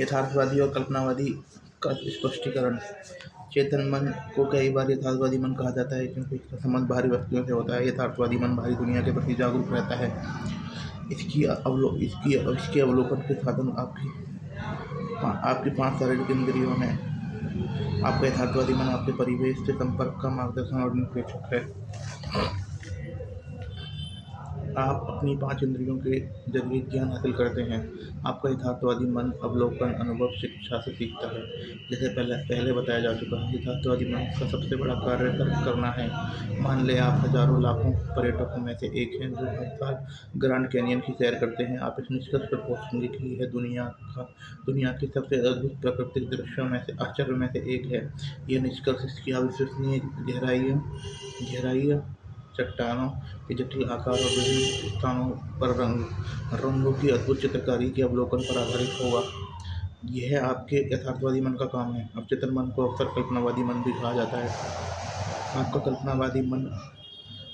यथार्थवादी और कल्पनावादी का स्पष्टीकरण। चेतन मन को कई बार यथार्थवादी मन कहा जाता है क्योंकि इसका संबंध बाहरी वस्तुओं से होता है। यथार्थवादी मन बाहरी दुनिया के प्रति जागरूक रहता है। इसकी अवलोकन के साधन आपकी 5 शारीरिक इंद्रियों हैं। आपका यथार्थवादी मन आपके परिवेश से संपर्क का मार्गदर्शन और निरीक्षक है। आप अपनी 5 इंद्रियों के जरिए ज्ञान हासिल करते हैं। आपका यथार्थवादी मन अवलोकन, अनुभव, शिक्षा से सीखता है। जैसे पहले बताया जा चुका है, यथार्थवादी मन का सबसे बड़ा कार्य तर्क करना है। मान लें आप हजारों लाखों पर्यटकों में से एक हैं जो हर साल ग्रैंड कैनियन की सैर करते हैं। आप इस निष्कर्ष पर पहुंचेंगे कि यह दुनिया के सबसे अद्भुत प्राकृतिक दृश्यों में से आश्चर्य में से एक है। यह निष्कर्ष इसकी अविश्वसनीय गहराई, चट्टानों के जटिल आकार और विभिन्न स्थानों पर रंगों की अद्भुत चित्रकारी के अवलोकन पर आधारित होगा। यह आपके यथार्थवादी मन का काम है। अवचेतन मन को अक्सर कल्पनावादी मन भी कहा जाता है। आपका कल्पनावादी मन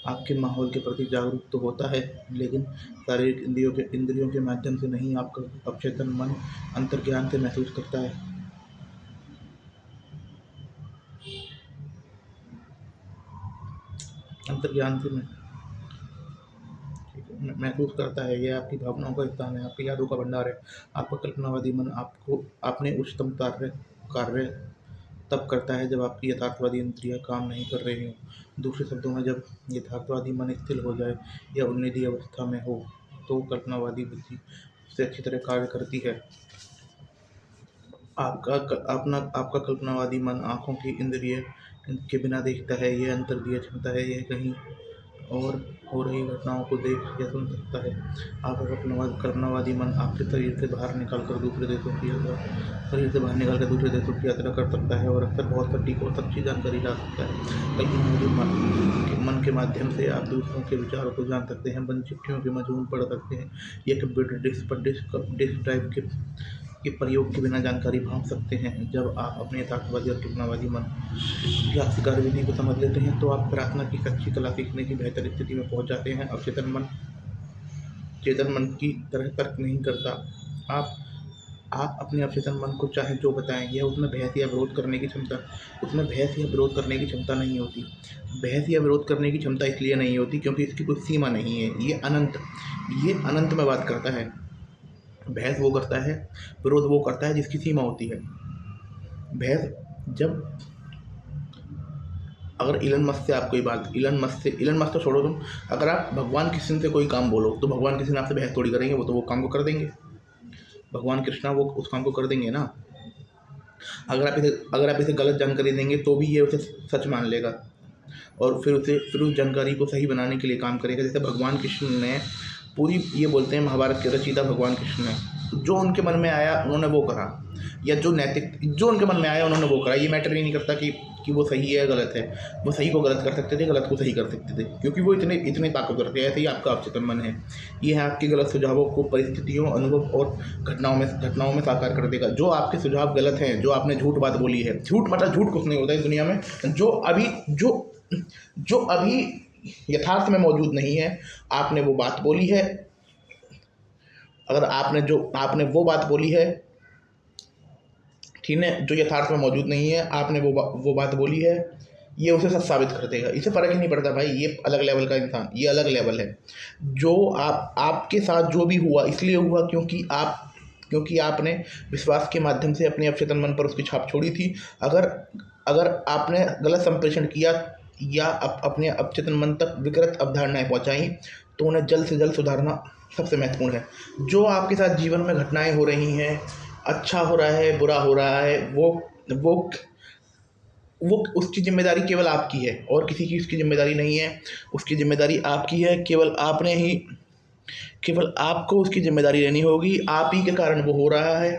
आपके माहौल के प्रति जागरूक तो होता है, लेकिन शारीरिक इंद्रियों के माध्यम से नहीं। आपका अवचेतन मन अंतर्ज्ञान से महसूस करता है। अंतर्ज्ञान से महसूस करता है। यह आपकी भावनाओं का स्थान है, आपकी यादों का भंडार है। आपका कल्पनावादी मन आपने उच्चतम कार्य तब करता है जब आपकी यथार्थवादी इंद्रियां काम नहीं कर रही हों। दूसरे शब्दों में, जब यथार्थवादी मन स्थिर हो जाए या उन्नति अवस्था में हो, तो कल्पनावादी बुद्धि से अच्छी तरह कार्य करती है। आपका कल्पनावादी मन आँखों की इंद्रिय के बिना देखता है। यह अंतर्दृष्टि क्षमता है। यह कहीं और हो रही घटनाओं को देख या सुन सकता है। आपका कल्पनावादी मन आपके शरीर से बाहर निकलकर दूसरे देशों की यात्रा कर सकता है और अक्सर बहुत सटीक और सच्ची जानकारी ला सकता है। कल्पनावादी मन के माध्यम से आप दूसरों के विचारों को जान सकते हैं, बंद चिट्ठियों के मजमून पढ़ सकते हैं या कंप्यूटर डिस्क ड्राइव के प्रयोग के बिना जानकारी भांप सकते हैं। जब आप अपने यथार्थवादी और कल्पनावादी मन की आपसी कार्यविधि को समझ लेते हैं, तो आप प्रार्थना की सच्ची कला सीखने की बेहतर स्थिति में पहुंच जाते हैं। अब चेतन मन की तरह तर्क नहीं करता। आप अपने अवचेतन मन को चाहे जो बताएं, यह उसमें बहस या विरोध करने की क्षमता नहीं होती। बहस या विरोध करने की क्षमता इसलिए नहीं होती क्योंकि इसकी कोई सीमा नहीं है। ये अनंत में बात करता है। बहस वो करता है, विरोध वो करता है जिसकी सीमा होती है। अगर इलन मस्क तो छोड़ो तुम, अगर आप भगवान कृष्ण से कोई काम बोलो तो भगवान कृष्ण आपसे बहस थोड़ी करेंगे। वो काम को कर देंगे। भगवान कृष्णा वो उस काम को कर देंगे ना। अगर आप इसे गलत जानकारी देंगे तो भी ये उसे सच मान लेगा और फिर उस जानकारी को सही बनाने के लिए काम करेगा। जैसे भगवान कृष्ण ने पूरी, ये बोलते हैं, महाभारत के रचयिता भगवान कृष्ण ने जो उनके मन में आया उन्होंने वो करा, या जो उनके मन में आया उन्होंने वो करा। ये मैटर ही नहीं करता कि वो सही है या गलत है। वो सही को गलत कर सकते थे, गलत को सही कर सकते थे, क्योंकि वो इतने ताकतवर थे। ऐसे ही आपका अवचेतन मन है। ये है आपके गलत सुझावों को परिस्थितियों, अनुभव और घटनाओं में साकार कर देगा। जो आपके सुझाव गलत हैं, जो आपने झूठ बात बोली है, झूठ कुछ नहीं होता इस दुनिया में, जो अभी यथार्थ में मौजूद नहीं है, आपने वो बात बोली है। अगर आपने वो बात बोली है, ठीक है, जो यथार्थ में मौजूद नहीं है, आपने वो बात बोली है, ये उसे सच साबित कर देगा। इसे फर्क ही नहीं पड़ता भाई, ये अलग लेवल का इंसान, ये अलग लेवल है। जो आपके साथ जो भी हुआ इसलिए हुआ क्योंकि आपने विश्वास के माध्यम से अपने अवचेतन मन पर उसकी छाप छोड़ी थी। अगर आपने गलत संप्रेषण किया या अपने अवचेतन मन तक विकृत अवधारणाएं पहुंचाई, तो उन्हें जल्द से जल्द सुधारना सबसे महत्वपूर्ण है। जो आपके साथ जीवन में घटनाएं हो रही हैं, अच्छा हो रहा है, बुरा हो रहा है, वो उसकी जिम्मेदारी केवल आपकी है और किसी की उसकी जिम्मेदारी नहीं है। उसकी जिम्मेदारी आपकी है। केवल आपको उसकी जिम्मेदारी लेनी होगी। आप ही के कारण वो हो रहा है।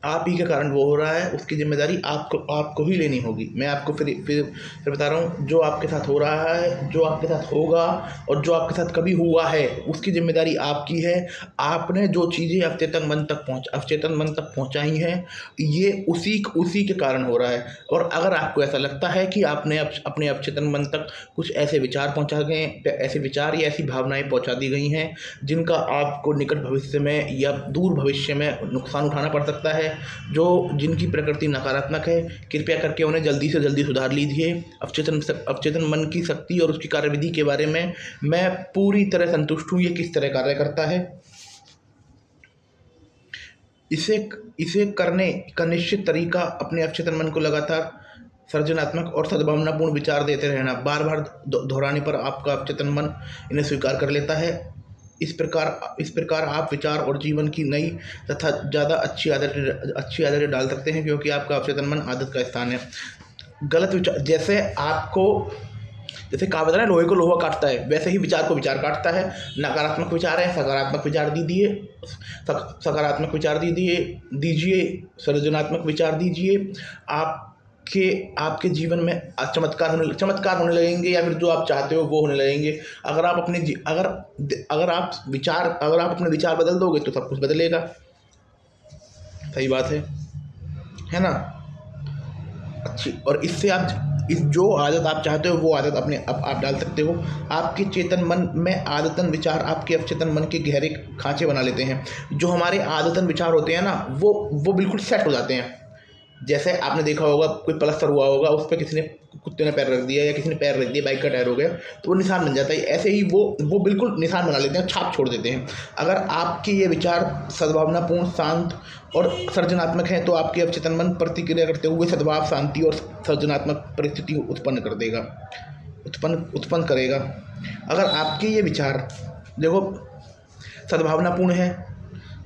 आप ही के कारण वो हो रहा है, उसकी ज़िम्मेदारी आपको ही लेनी होगी। मैं आपको फिर बता रहा हूँ, जो आपके साथ हो रहा है, जो आपके साथ होगा और जो आपके साथ कभी हुआ है, उसकी ज़िम्मेदारी आपकी है। आपने जो चीज़ें अवचेतन मन तक पहुँचाई हैं, ये उसी के कारण हो रहा है। और अगर आपको ऐसा लगता है कि आपने अपने अवचेतन मन तक कुछ ऐसे विचार पहुँचा गए, ऐसे विचार या ऐसी भावनाएँ पहुँचा दी गई हैं, जिनका आपको निकट भविष्य में या दूर भविष्य में नुकसान उठाना पड़ सकता है, जिनकी प्रकृति नकारात्मक है, कृपया करके उन्हें जल्दी से जल्दी सुधार लीजिए। अवचेतन मन की शक्ति और उसकी कार्यविधि के बारे में मैं पूरी तरह संतुष्ट हूँ, ये किस तरह कार्य करता है। इसे इसे करने का निश्चित तरीका अपने अवचेतन मन को लगातार सृजनात्मक और सद्भावनापूर्ण विचार देते रहना। बार बार दोहराने पर आपका अवचेतन मन इन्हें स्वीकार कर लेता है। इस प्रकार आप विचार और जीवन की नई तथा ज़्यादा अच्छी आदतें डाल सकते हैं, क्योंकि आपका अवचेतन मन आदत का स्थान है। गलत विचार, जैसे कहावत है ना, लोहे को लोहा काटता है, वैसे ही विचार को विचार काटता है। नकारात्मक विचार है, सकारात्मक विचार दीजिए, सकारात्मक विचार दीजिए, सृजनात्मक विचार दीजिए। आपके जीवन में चमत्कार होने लगेंगे, या फिर जो आप चाहते हो वो होने लगेंगे। अगर आप अपने विचार बदल दोगे तो सब कुछ बदलेगा। सही बात है ना। अच्छी, और इससे जो आदत आप चाहते हो वो आदत आप डाल सकते हो। आपके चेतन मन में आदतन विचार आपके अवचेतन मन के गहरे खांचे बना लेते हैं। जो हमारे आदतन विचार होते हैं ना, वो बिल्कुल सेट हो जाते हैं। जैसे आपने देखा होगा, कोई प्लास्टर हुआ होगा, उस पर कुत्ते ने पैर रख दिया या किसी ने पैर रख दिया, बाइक का टायर हो गया, तो वो निशान बन जाता है। ऐसे ही वो बिल्कुल निशान बना लेते हैं, छाप छोड़ देते हैं। अगर आपके ये विचार सद्भावनापूर्ण, शांत और सृजनात्मक हैं, तो आपके अवचेतन मन प्रतिक्रिया करते हुए सद्भाव, शांति और सृजनात्मक परिस्थिति उत्पन्न करेगा। अगर आपके ये विचार देखो सद्भावनापूर्ण है,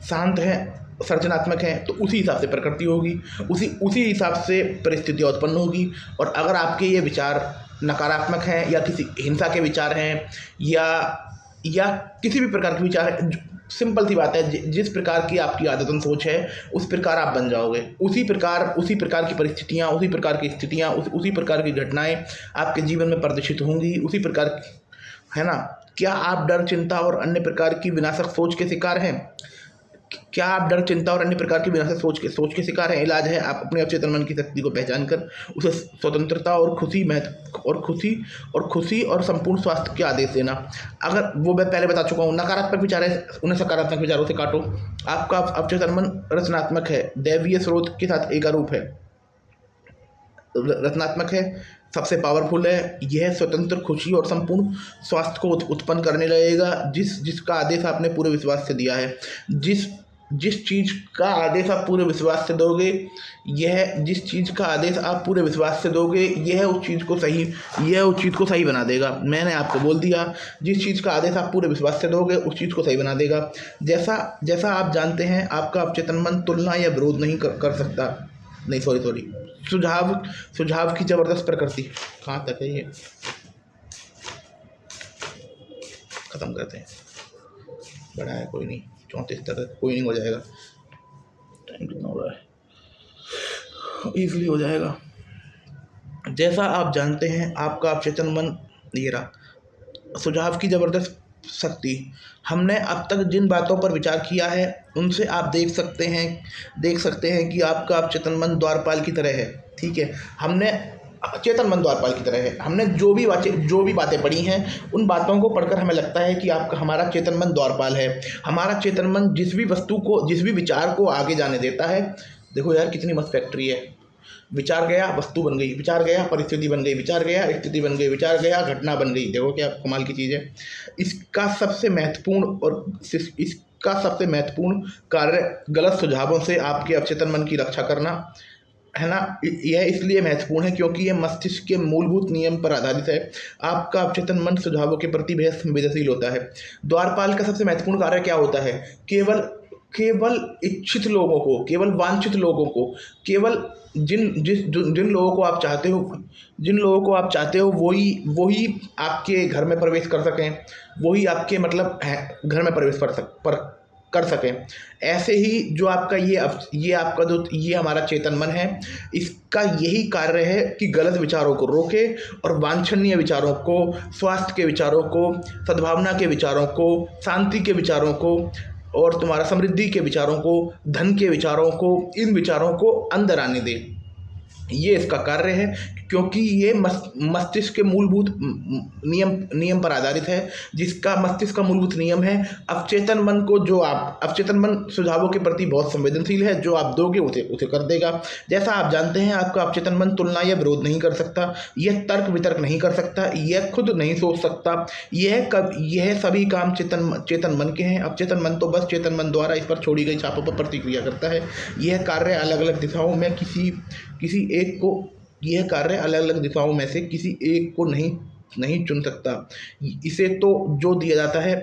शांत है, सृजनात्मक है, तो उसी हिसाब से प्रकृति होगी, उसी हिसाब से परिस्थितियाँ उत्पन्न होगी। और अगर आपके ये विचार नकारात्मक हैं, या किसी हिंसा के विचार हैं, या किसी भी प्रकार के विचार हैं, सिंपल सी बात है, जिस प्रकार की आपकी आदतन सोच है, उस प्रकार आप बन जाओगे। उसी प्रकार की परिस्थितियाँ, उसी प्रकार की स्थितियाँ, उसी प्रकार की घटनाएं आपके जीवन में प्रदर्शित होंगी, उसी प्रकार, है ना। क्या आप डर, चिंता और अन्य प्रकार की विनाशक सोच के शिकार हैं? क्या आप डर, चिंता और अन्य प्रकार की विनाशक सोच के शिकार हैं? इलाज है, आप अपने अवचेतन मन की शक्ति को पहचान कर उसे स्वतंत्रता और खुशी और संपूर्ण स्वास्थ्य के आदेश देना। अगर वो मैं पहले बता चुका हूँ, नकारात्मक विचार है, उन्हें सकारात्मक विचारों से काटो। आपका अवचेतन मन रचनात्मक है, दैवीय स्रोत के साथ एकारूप है, रचनात्मक है, सबसे पावरफुल है। यह स्वतंत्र, खुशी और संपूर्ण स्वास्थ्य को उत्पन्न करने लगेगा, जिसका आदेश आपने पूरे विश्वास से दिया है। जिस चीज़ का आदेश आप पूरे विश्वास से दोगे, यह उस चीज़ को सही बना देगा। मैंने आपको बोल दिया, जिस चीज़ का आदेश आप पूरे विश्वास से दोगे, उस चीज़ को सही बना देगा। जैसा आप जानते हैं, आपका अवचेतन मन तुलना या विरोध नहीं कर सकता। नहीं, सॉरी, सुझाव की जबरदस्त प्रकृति। कहाँ तक है ये, खत्म करते हैं। बड़ा है, कोई नहीं, 34 तक कोई नहीं, हो जाएगा। टाइम कितना हो रहा है, ईजिली हो जाएगा। जैसा आप जानते हैं, आपका अवचेतन मन, ये रहा सुझाव की जबरदस्त शक्ति। हमने अब तक जिन बातों पर विचार किया है, उनसे आप देख सकते हैं कि आपका अवचेतन मन द्वारपाल की तरह है। ठीक है, हमने चेतन मन द्वारपाल की तरह है। हमने जो भी बातें पढ़ी हैं, उन बातों को पढ़कर हमें लगता है कि हमारा चेतन मन द्वारपाल है। हमारा चेतन मन जिस भी विचार को आगे जाने देता है। देखो यार, कितनी मस्त फैक्ट्री है। विचार गया, वस्तु बन गई, विचार गया, परिस्थिति बन गई, विचार गया, स्थिति बन गई, विचार गया, घटना बन गई। देखो क्या कमाल की चीज़ है। इसका सबसे महत्वपूर्ण कार्य गलत सुझावों से आपके अवचेतन मन की रक्षा करना है ना। यह इसलिए महत्वपूर्ण है क्योंकि यह मस्तिष्क के मूलभूत नियम पर आधारित है। आपका अवचेतन मन सुझावों के प्रति बेहद संवेदनशील होता है। द्वारपाल का सबसे महत्वपूर्ण कार्य क्या होता है? केवल इच्छित लोगों को, केवल वांछित लोगों को, केवल जिन लोगों को आप चाहते हो वही आपके घर में प्रवेश कर सकें, वही आपके घर में प्रवेश कर सकें। ऐसे ही जो आपका ये आपका जो ये हमारा चेतन मन है, इसका यही कार्य है कि गलत विचारों को रोके और वांछनीय विचारों को, स्वास्थ्य के विचारों को, सद्भावना के विचारों को, शांति के विचारों को और तुम्हारा समृद्धि के विचारों को, धन के विचारों को, इन विचारों को अंदर आने दे। ये इसका कार्य है, क्योंकि ये मस्तिष्क के मूलभूत नियम पर आधारित है, जिसका मस्तिष्क का मूलभूत नियम है अवचेतन मन को, जो आप अवचेतन मन सुझावों के प्रति बहुत संवेदनशील है, जो आप दोगे उसे उसे कर देगा। जैसा आप जानते हैं, आपका अवचेतन मन तुलना या विरोध नहीं कर सकता, यह तर्क वितर्क नहीं कर सकता, यह खुद नहीं सोच सकता, यह सभी काम चेतन मन के हैं। अवचेतन मन तो बस चेतन मन द्वारा इस पर छोड़ी गई छापों पर प्रतिक्रिया करता है। यह कार्य अलग अलग दिशाओं में यह कार्य अलग अलग दिशाओं में से किसी एक को नहीं चुन सकता। इसे तो जो दिया जाता है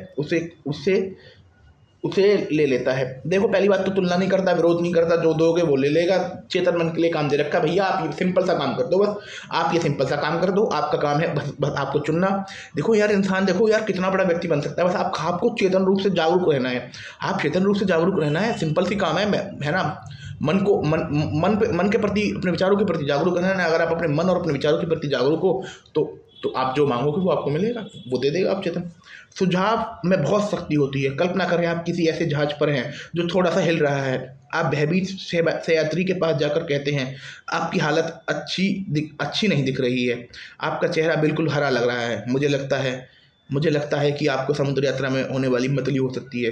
उसे ले लेता है। देखो, पहली बात तो तुलना नहीं करता, विरोध नहीं करता, जो दोगे वो ले लेगा। चेतन मन के लिए काम दे रखा है, भैया आप ये सिंपल सा काम कर दो, बस आप ये सिंपल सा काम कर दो, आपका काम है बस आपको चुनना। देखो यार, इंसान देखो यार कितना बड़ा व्यक्ति बन सकता है, बस आपको चेतन रूप से जागरूक रहना है। आप चेतन रूप से जागरूक रहना है, सिंपल सी काम है ना। मन के प्रति, अपने विचारों के प्रति जागरूक रहना है। अगर आप अपने मन और अपने विचारों के प्रति जागरूक हो तो आप जो मांगोगे वो आपको मिलेगा, वो दे देगा आप चेतन। सुझाव में बहुत शक्ति होती है। कल्पना करें आप किसी ऐसे जहाज पर हैं जो थोड़ा सा हिल रहा है। आप भयभीत से यात्री के पास जाकर कहते हैं, आपकी हालत अच्छी नहीं दिख रही है, आपका चेहरा बिल्कुल हरा लग रहा है, मुझे लगता है कि आपको समुद्र यात्रा में होने वाली मतली हो सकती है।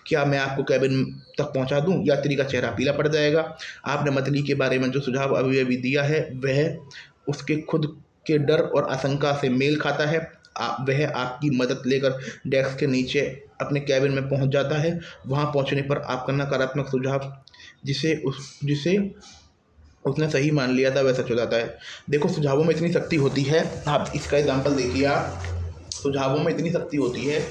क्या मैं आपको कैबिन तक पहुंचा दूं? यात्री का चेहरा पीला पड़ जाएगा। आपने मतली के बारे में जो सुझाव अभी दिया है वह उसके खुद के डर और आशंका से मेल खाता है। वह आपकी मदद लेकर डेस्क के नीचे अपने कैबिन में पहुंच जाता है। वहां पहुंचने पर आपका नकारात्मक सुझाव, जिसे उसने सही मान लिया था, वह सच हो जाता है। देखो, सुझावों में इतनी शक्ति होती है। आप इसका एग्जाम्पल देखिए। आप सुझावों में इतनी शक्ति होती है।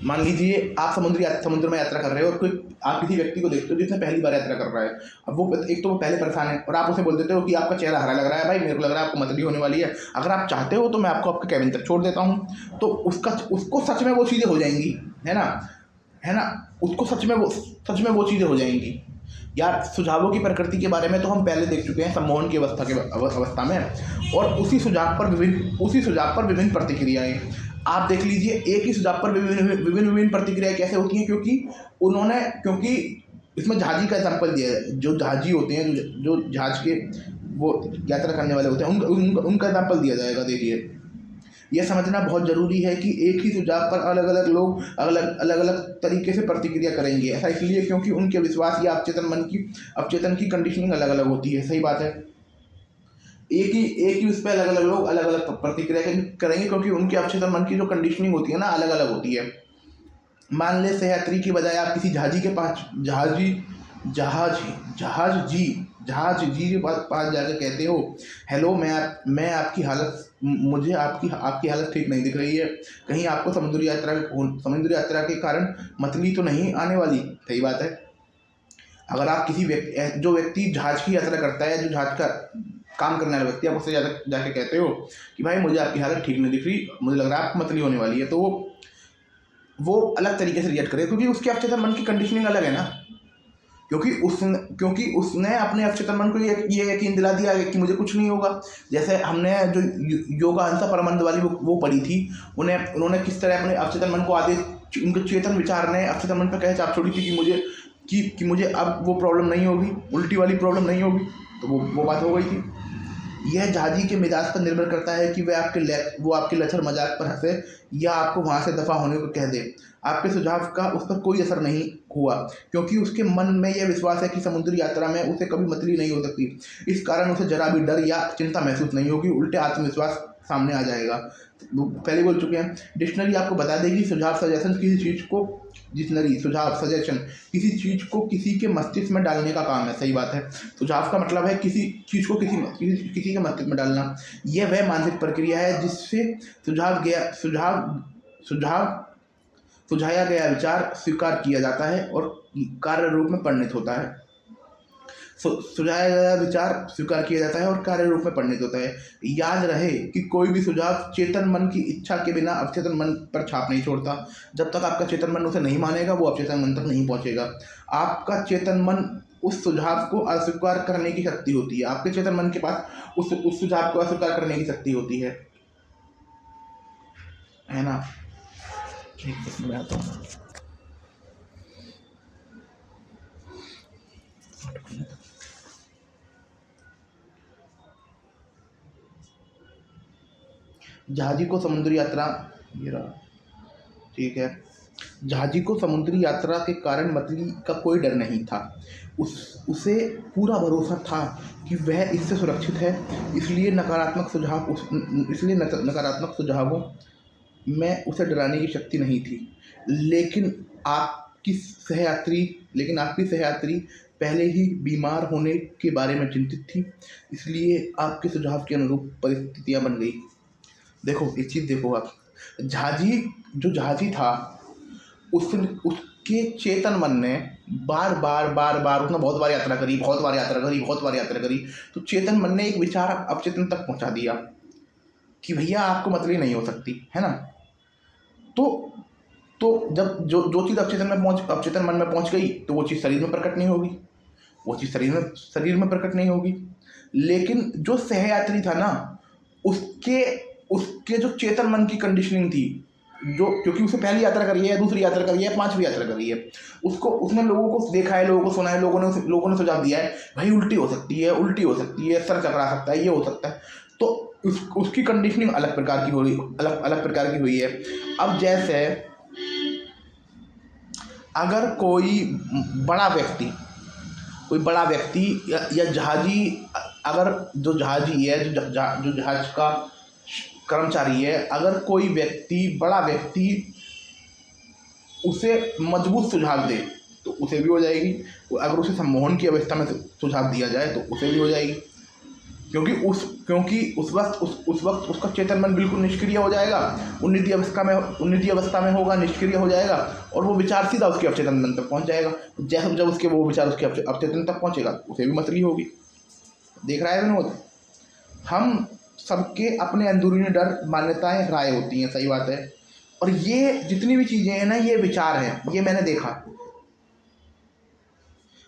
मान लीजिए आप समुद्र में यात्रा कर रहे हो और आप किसी व्यक्ति को देखते हो जिसने पहली बार यात्रा कर रहा है। अब वो पहले परेशान है और आप उसे बोल देते हो कि आपका चेहरा हरा लग रहा है, भाई मेरे को लग रहा है आपको मतली होने वाली है, अगर आप चाहते हो तो मैं आपको आपके कैबिन तक छोड़ देता हूँ। तो उसको सच में वो चीज़ें हो जाएंगी, है ना। उसको सच में वो चीज़ें हो जाएंगी। यार, सुझावों की प्रकृति के बारे में तो हम पहले देख चुके हैं सम्मोहन की अवस्था में। और उसी सुझाव पर विभिन्न प्रतिक्रियाएं। आप देख लीजिए, एक ही सुझाव पर विभिन्न प्रतिक्रियाएं कैसे होती हैं, क्योंकि इसमें जहाजी का एग्जाम्पल दिया है। जो जहाजी होते हैं, जो जहाज के वो यात्रा करने वाले होते हैं, उनका एग्जाम्पल दिया जाएगा। देखिए, यह समझना बहुत ज़रूरी है कि एक ही सुझाव पर अलग अलग लोग अलग अलग तरीके से प्रतिक्रिया करेंगे। ऐसा इसलिए क्योंकि उनके विश्वास या अवचेतन की कंडीशनिंग अलग अलग होती है। सही बात है। एक ही उस पर अलग अलग लोग अलग अलग प्रतिक्रिया करेंगे, क्योंकि उनके अवचेतन मन की जो कंडीशनिंग होती है ना, अलग अलग होती है। मान ले सहयात्री की बजाय आप किसी जहाजी के पास जहाज जी के पास जाकर कहते हो, हेलो, मैं आपकी हालत मुझे आपकी हालत ठीक नहीं दिख रही है, कहीं आपको समुद्री यात्रा के कारण मतली तो नहीं आने वाली। सही बात है। अगर आप जो व्यक्ति जहाज की यात्रा करता है, जो जहाज का काम करने वाला व्यक्ति, आप उससे जाके कहते हो कि भाई मुझे आपकी हालत ठीक नहीं दिख रही, मुझे लग रहा है आप मतली होने वाली है, तो वो अलग तरीके से रिएक्ट करे, क्योंकि उसके अवचेतन मन की कंडीशनिंग अलग है ना। क्योंकि उसने अपने अवचेतन मन को ये यकीन दिला दिया कि मुझे कुछ नहीं होगा। जैसे हमने जो योगा अहिंसा परमानंद वाली वो पढ़ी थी, उन्होंने किस तरह अपने अवचेतन मन को उनके चेतन विचार ने अवचेतन मन पर कहे चाप छोड़ी थी कि मुझे अब वो प्रॉब्लम नहीं होगी, उल्टी वाली प्रॉब्लम नहीं होगी, तो वो बात हो गई थी। यह जहाजी के मिजाज पर निर्भर करता है कि वो आपके लचर मजाक पर हंसे या आपको वहाँ से दफ़ा होने को कह दे। आपके सुझाव का उस पर कोई असर नहीं हुआ, क्योंकि उसके मन में यह विश्वास है कि समुद्री यात्रा में उसे कभी मतली नहीं हो सकती। इस कारण उसे जरा भी डर या चिंता महसूस नहीं होगी, उल्टे आत्मविश्वास सामने आ जाएगा। पहले बोल चुके हैं। डिक्शनरी आपको बता देगी सुझाव सजेशन किसी चीज़ को किसी के मस्तिष्क में डालने का काम है। सही बात है। सुझाव का मतलब है किसी चीज़ को किसी के मस्तिष्क में डालना। यह वह मानसिक प्रक्रिया है जिससे सुझाया गया विचार स्वीकार किया जाता है और कार्य रूप में परिणत होता है। सुझाया गया विचार स्वीकार किया जाता है और कार्य रूप में परिणत होता है। याद रहे कि कोई भी सुझाव चेतन मन की इच्छा के बिना अवचेतन मन पर छाप नहीं छोड़ता। जब तक आपका चेतन मन उसे नहीं मानेगा वो अवचेतन मन तक नहीं पहुंचेगा। आपका चेतन मन उस सुझाव को अस्वीकार करने की शक्ति होती है। आपके चेतन मन के पास उस सुझाव को अस्वीकार करने की शक्ति होती है ना। एक सेकंड में आता हूँ। जहाजी को समुद्री यात्रा, ये रहा, ठीक है। जहाजी को समुद्री यात्रा के कारण मछली का कोई डर नहीं था। उसे पूरा भरोसा था कि वह इससे सुरक्षित है। इसलिए नकारात्मक सुझावों में उसे डराने की शक्ति नहीं थी। लेकिन आपकी सहयात्री पहले ही बीमार होने के बारे में चिंतित थी। इसलिए आपके सुझाव के अनुरूप परिस्थितियां बन गई। देखो एक चीज़ देखो आप, जहाजी था उसके चेतन मन ने बार बार उसने बहुत बार यात्रा करी। तो चेतन मन ने एक विचार अवचेतन तक पहुंचा दिया कि भैया आपको मछली नहीं हो सकती, है ना। तो जब जो चीज़ अवचेतन मन में पहुंच गई तो वो चीज़ शरीर में प्रकट नहीं होगी। लेकिन जो सहयात्री था ना, उसके जो चेतन मन की कंडीशनिंग थी, जो क्योंकि उसने पहली यात्रा करी है, दूसरी यात्रा करी है, पांचवी यात्रा करी है, उसने लोगों को देखा है, लोगों को सुना है, लोगों ने सुझाव दिया है भाई उल्टी हो सकती है, सर चकरा सकता है, ये हो सकता है। तो उसकी कंडीशनिंग अलग प्रकार की हुई है। अब जैसे अगर कोई बड़ा व्यक्ति या जहाजी, अगर जो जहाजी है, जो जहाज का कर्मचारी है, अगर कोई बड़ा व्यक्ति उसे मजबूत सुझाव दे तो उसे भी हो जाएगी। अगर उसे सम्मोहन की अवस्था में सुझाव दिया जाए तो उसे भी हो जाएगी, क्योंकि उस वक्त उसका चेतन मन बिल्कुल निष्क्रिय हो जाएगा, उन्नति अवस्था में होगा, निष्क्रिय हो जाएगा, और वो विचार सीधा उसके अवचेतन मन तक पहुंच जाएगा। जैसे जब वो विचार उसके अवचेतन तक पहुंचेगा उसे भी मछली होगी। देख रहा है विनोद, हम सबके अपने अंदरूनी डर, मान्यताएं, राय होती हैं, सही बात है। और ये जितनी भी चीज़ें हैं ना, ये विचार हैं, ये मैंने देखा,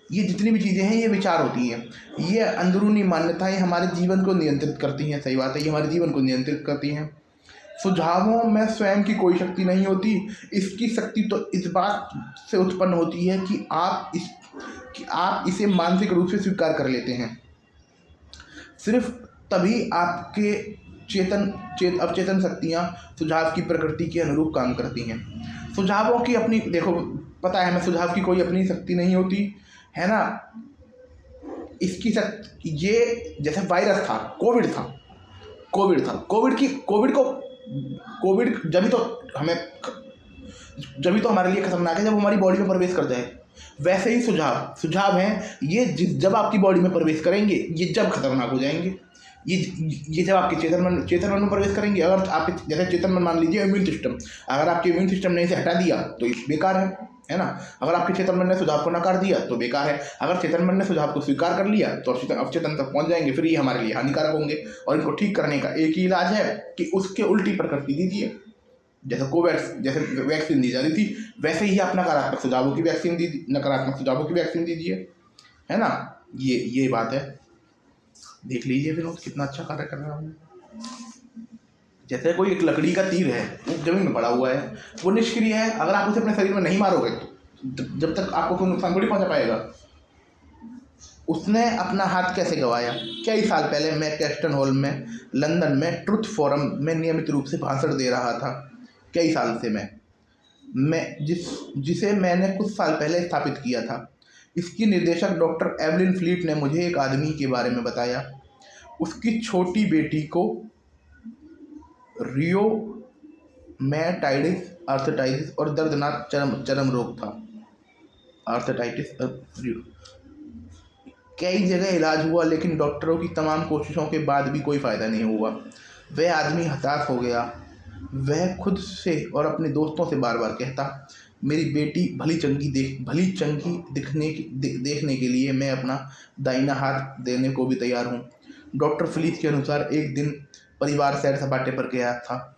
ये जितनी भी चीज़ें हैं ये विचार होती हैं। ये अंदरूनी मान्यताएं हमारे जीवन को नियंत्रित करती हैं, सही बात है, ये हमारे जीवन को नियंत्रित करती हैं। सुझावों में स्वयं की कोई शक्ति नहीं होती। इसकी शक्ति तो इस बात से उत्पन्न होती है कि आप इसे मानसिक रूप से स्वीकार कर लेते हैं। सिर्फ तभी आपके अवचेतन शक्तियाँ सुझाव की प्रकृति के अनुरूप काम करती हैं। सुझावों की अपनी, देखो पता है हमें, सुझाव की कोई अपनी शक्ति नहीं होती, है ना। इसकी शक्ति, ये जैसे वायरस था, कोविड जब तो हमारे लिए खतरनाक है जब हमारी बॉडी में प्रवेश कर जाए। वैसे ही सुझाव हैं ये, जब आपकी बॉडी में प्रवेश करेंगे ये जब खतरनाक हो जाएंगे। ये जब आपके चेतन मन में प्रवेश करेंगे। अगर आपके जैसे चेतन मन, मान लीजिए इम्यून सिस्टम, अगर आपके इम्यून सिस्टम ने इसे हटा दिया तो बेकार है ना। अगर आपके चेतन मन ने सुझाव को नकार दिया तो बेकार है। अगर चेतन मन ने सुझाव को स्वीकार कर लिया तो अवचेतन तक पहुंच जाएंगे, फिर ये हमारे लिए हानिकारक होंगे। और इनको ठीक करने का एक ही इलाज है कि उसके उल्टी प्रकृति दीजिए। जैसे वैक्सीन दी जा रही थी, वैसे ही आप नकारात्मक सुझावों की वैक्सीन दीजिए, है ना। ये बात है। देख लीजिए विनोद कितना अच्छा कार्य कर रहा हूँ। जैसे कोई एक लकड़ी का तीर है, वो जमीन में पड़ा हुआ है, वो निष्क्रिय है। अगर आप उसे अपने शरीर में नहीं मारोगे तो जब तक आपको कोई नुकसान थोड़ी पहुंचा पाएगा। उसने अपना हाथ कैसे गंवाया? कई साल पहले मैं कैस्टन हॉल में लंदन में ट्रुथ फोरम में नियमित रूप से भाषण दे रहा था। कई साल से जिसे मैंने कुछ साल पहले स्थापित किया था। इसकी निर्देशक डॉक्टर एवलिन फ्लीट ने मुझे एक आदमी के बारे में बताया। उसकी छोटी बेटी को रियोमैटाइटिस आर्थराइटिस और दर्दनाक चर्म रोग था। कई जगह इलाज हुआ, लेकिन डॉक्टरों की तमाम कोशिशों के बाद भी कोई फ़ायदा नहीं हुआ। वह आदमी हताश हो गया। वह खुद से और अपने दोस्तों से बार बार कहता, मेरी बेटी भली चंगी देखने के लिए मैं अपना दाहिना हाथ देने को भी तैयार हूँ। डॉक्टर फिलिप्स के अनुसार एक दिन परिवार सैर सपाटे पर गया था।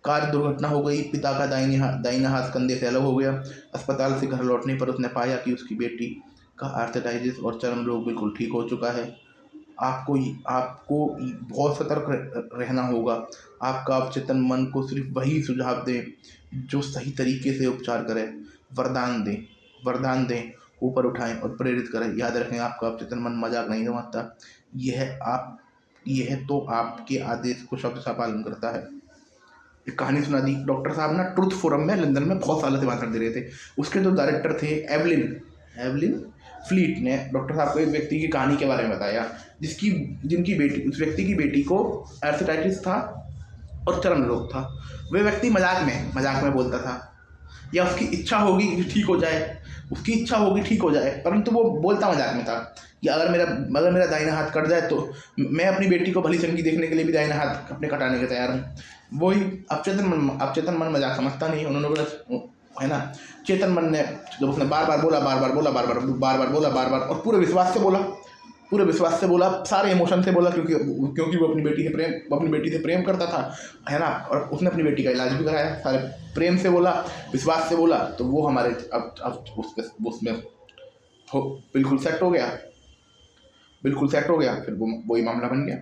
कार दुर्घटना हो गई। पिता का दाहिना हाथ कंधे से अलग हो गया। अस्पताल से घर लौटने पर उसने पाया कि उसकी बेटी का आर्थराइटिस और चर्म रोग बिल्कुल ठीक हो चुका है। आपको आपको बहुत सतर्क रहना होगा। आपका अवचेतन मन को सिर्फ वही सुझाव दे जो सही तरीके से उपचार करे। वरदान दें, ऊपर उठाएं और प्रेरित करें। याद रखें, आपका अवचेतन मन मजाक नहीं समझता। यह तो आपके आदेश को शब्द सा पालन करता है। एक कहानी सुना दी। डॉक्टर साहब ना ट्रुथ फोरम में लंदन में बहुत सालों से भाषण दे रहे थे। उसके जो डायरेक्टर थे एवलिन फ्लीट ने डॉक्टर साहब को एक व्यक्ति की कहानी के बारे में बताया उस व्यक्ति की बेटी को आर्थराइटिस था और चर्म रोग था। वह व्यक्ति मजाक में बोलता था या उसकी इच्छा होगी कि ठीक हो जाए, परंतु वो बोलता मजाक में था कि अगर मेरा दाहिना हाथ कट जाए तो मैं अपनी बेटी को भली चंगी देखने के लिए भी दाहिना हाथ अपने कटाने के तैयार हूँ। वही अवचेतन मन मजाक समझता नहीं। उन्होंने बोला, है ना, चेतन मन ने जब उसने बार बार बोला और पूरे विश्वास से बोला, सारे इमोशन से बोला, क्योंकि वो अपनी बेटी से प्रेम करता था, है ना, और उसने अपनी बेटी का इलाज भी कराया। सारे प्रेम से बोला, विश्वास से बोला, तो वो हमारे अब उसमें बिल्कुल सेट हो गया। फिर वही मामला बन गया।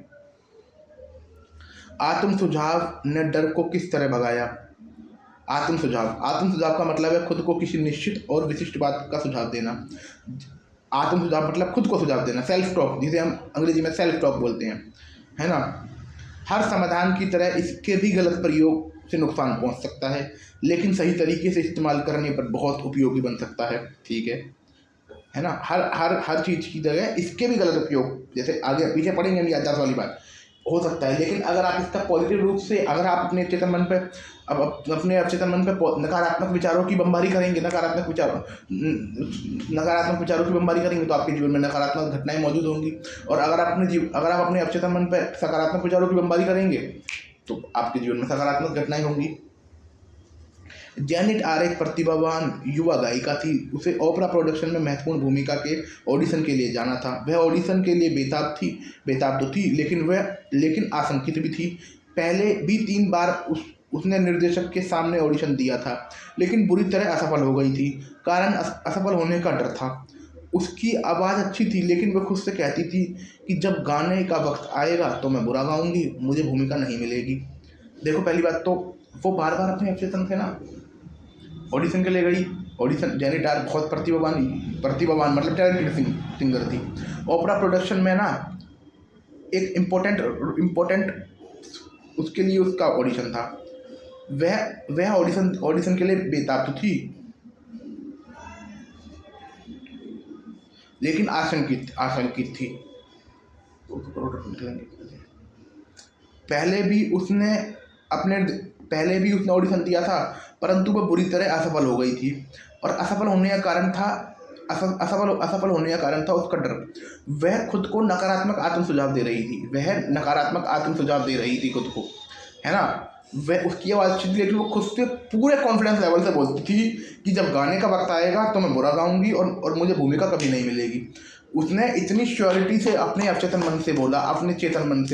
आत्म सुझाव ने डर को किस तरह भगाया? आत्म सुझाव का मतलब है खुद को किसी निश्चित और विशिष्ट बात का सुझाव देना। आत्म सुझाव मतलब खुद को सुझाव देना, सेल्फ टॉक, जिसे हम अंग्रेजी में सेल्फ टॉक बोलते हैं, है ना। हर समाधान की तरह इसके भी गलत प्रयोग से नुकसान पहुंच सकता है, लेकिन सही तरीके से इस्तेमाल करने पर बहुत उपयोगी बन सकता है। ठीक है ना। हर चीज़ की जगह इसके भी गलत उपयोग, जैसे आगे पीछे पढ़ेंगे हम, याददाश्त वाली बात हो सकता है, लेकिन अगर आप इसका पॉजिटिव रूप से, अगर आप अपने अवचेतन मन पे नकारात्मक विचारों की बमबारी करेंगे, नकारात्मक विचारों की बमबारी करेंगे, तो आपके जीवन में नकारात्मक घटनाएं मौजूद होंगी। और अगर आप अपने अवचेतन मन पे सकारात्मक विचारों की बमबारी करेंगे तो आपके जीवन में सकारात्मक घटनाएं होंगी। जैनेट आर एक प्रतिभावान युवा गायिका थी। उसे ओपरा प्रोडक्शन में महत्वपूर्ण भूमिका के ऑडिशन के लिए जाना था। वह ऑडिशन के लिए बेताब तो थी, लेकिन आशंकित भी थी। पहले भी 3 बार उसने निर्देशक के सामने ऑडिशन दिया था, लेकिन बुरी तरह असफल हो गई थी। कारण असफल होने का डर था। उसकी आवाज़ अच्छी थी, लेकिन वह खुद से कहती थी कि जब गाने का वक्त आएगा तो मैं बुरा गाऊंगी, मुझे भूमिका नहीं मिलेगी। देखो, पहली बात तो वो बार बार अपने अवचेतन थे ना। ऑडिशन के लिए गई। ऑडिशन, जैनेट आर बहुत प्रतिभावान मतलब टैलेंटेड सिंगर थी। ओपरा प्रोडक्शन में ना एक इम्पोर्टेंट उसके लिए उसका ऑडिशन था। वह ऑडिशन के लिए बेताब तो थी, लेकिन आशंकित थी। पहले भी उसने ऑडिशन दिया था, परंतु वह बुरी तरह असफल हो गई थी। और असफल होने का कारण था उसका डर। वह खुद को नकारात्मक आत्म सुझाव दे रही थी खुद को, है ना। वह उसकी आवाज़ अच्छी थी, लेकिन वो खुद से पूरे कॉन्फिडेंस लेवल से बोलती थी कि जब गाने का वक्त आएगा तो मैं बुरा गाऊंगी और मुझे भूमिका कभी नहीं मिलेगी। उसने इतनी श्योरिटी से अपने अवचेतन मन से बोला, अपने चेतन मन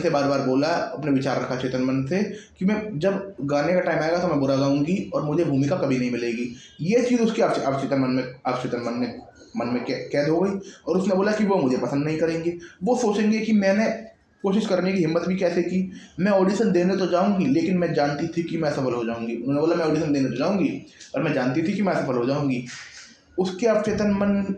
से बार बार बोला, अपने विचार रखा चेतन मन से कि मैं जब गाने का टाइम आएगा तो मैं बुरा गाऊंगी और मुझे भूमिका कभी नहीं मिलेगी। ये चीज़ उसके अवचेतन मन में कैद हो गई। और उसने बोला कि वो मुझे पसंद नहीं करेंगे, वो सोचेंगे कि मैंने कोशिश करने की हिम्मत भी कैसे की। मैं ऑडिशन देने तो जाऊंगी, लेकिन मैं जानती थी कि मैं सफल हो जाऊंगी। उन्होंने बोला मैं ऑडिशन देने तो जाऊंगी और मैं जानती थी कि मैं सफल हो जाऊंगी। उसके अवचेतन मन